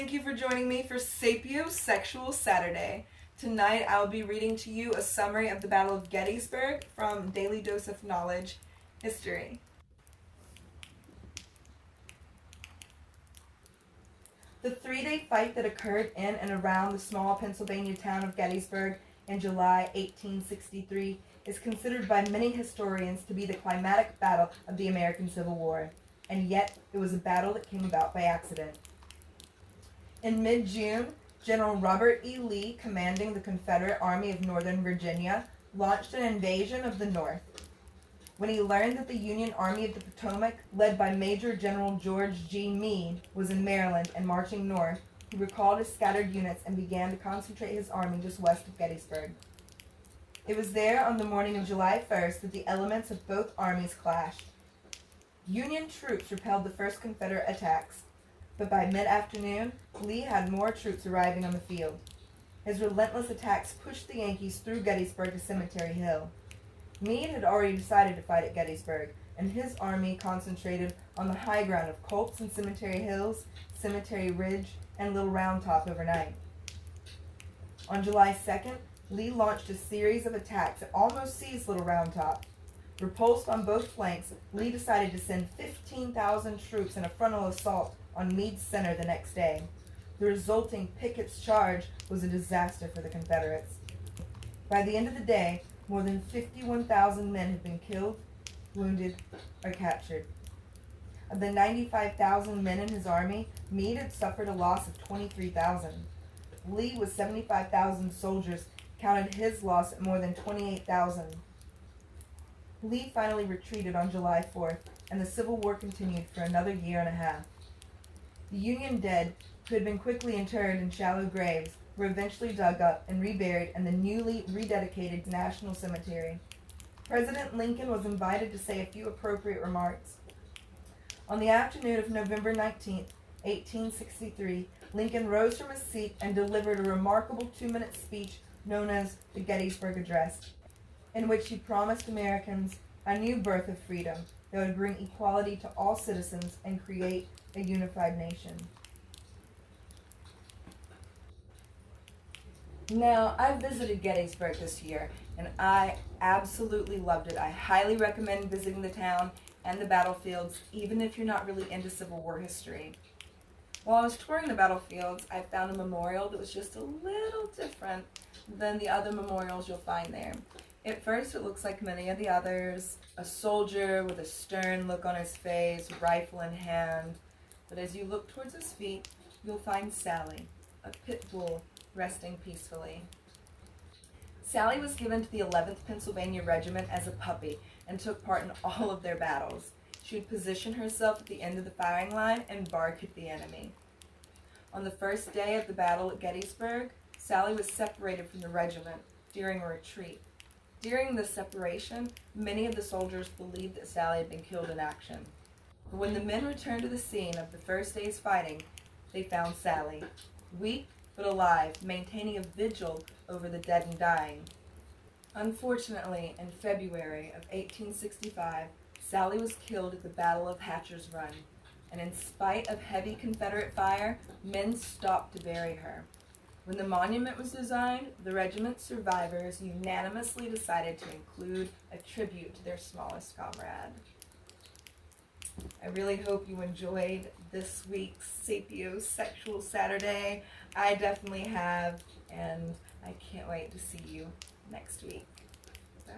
Thank you for joining me for Sapiosexual Saturday. Tonight I'll be reading to you a summary of the Battle of Gettysburg from Daily Dose of Knowledge History. The three-day fight that occurred in and around the small Pennsylvania town of Gettysburg in July 1863 is considered by many historians to be the climactic battle of the American Civil War, and yet it was a battle that came about by accident. In mid-June, General Robert E. Lee, commanding the Confederate Army of Northern Virginia, launched an invasion of the North. When he learned that the Union Army of the Potomac, led by Major General George G. Meade, was in Maryland and marching north, he recalled his scattered units and began to concentrate his army just west of Gettysburg. It was there on the morning of July 1st that the elements of both armies clashed. Union troops repelled the first Confederate attacks, but by mid-afternoon, Lee had more troops arriving on the field. His relentless attacks pushed the Yankees through Gettysburg to Cemetery Hill. Meade had already decided to fight at Gettysburg, and his army concentrated on the high ground of Culp's and Cemetery Hills, Cemetery Ridge, and Little Round Top overnight. On July 2nd, Lee launched a series of attacks that almost seized Little Round Top. Repulsed on both flanks, Lee decided to send 15,000 troops in a frontal assault on Meade's center the next day. The resulting Pickett's charge was a disaster for the Confederates. By the end of the day, more than 51,000 men had been killed, wounded, or captured. Of the 95,000 men in his army, Meade had suffered a loss of 23,000. Lee, with 75,000 soldiers, counted his loss at more than 28,000. Lee finally retreated on July 4th, and the Civil War continued for another year and a half. The Union dead, who had been quickly interred in shallow graves, were eventually dug up and reburied in the newly rededicated National Cemetery. President Lincoln was invited to say a few appropriate remarks. On the afternoon of November 19, 1863, Lincoln rose from his seat and delivered a remarkable 2-minute speech known as the Gettysburg Address, in which he promised Americans a new birth of freedom that would bring equality to all citizens and create a unified nation. Now, I visited Gettysburg this year, and I absolutely loved it. I highly recommend visiting the town and the battlefields, even if you're not really into Civil War history. While I was touring the battlefields, I found a memorial that was just a little different than the other memorials you'll find there. At first, it looks like many of the others, a soldier with a stern look on his face, rifle in hand. But as you look towards his feet, you'll find Sally, a pit bull, resting peacefully. Sally was given to the 11th Pennsylvania Regiment as a puppy and took part in all of their battles. She would position herself at the end of the firing line and bark at the enemy. On the first day of the battle at Gettysburg, Sally was separated from the regiment during a retreat. During this separation, many of the soldiers believed that Sally had been killed in action. But when the men returned to the scene of the first day's fighting, they found Sally, weak but alive, maintaining a vigil over the dead and dying. Unfortunately, in February of 1865, Sally was killed at the Battle of Hatcher's Run, and in spite of heavy Confederate fire, men stopped to bury her. When the monument was designed, the regiment's survivors unanimously decided to include a tribute to their smallest comrade. I really hope you enjoyed this week's Sapiosexual Saturday. I definitely have, and I can't wait to see you next week. Bye.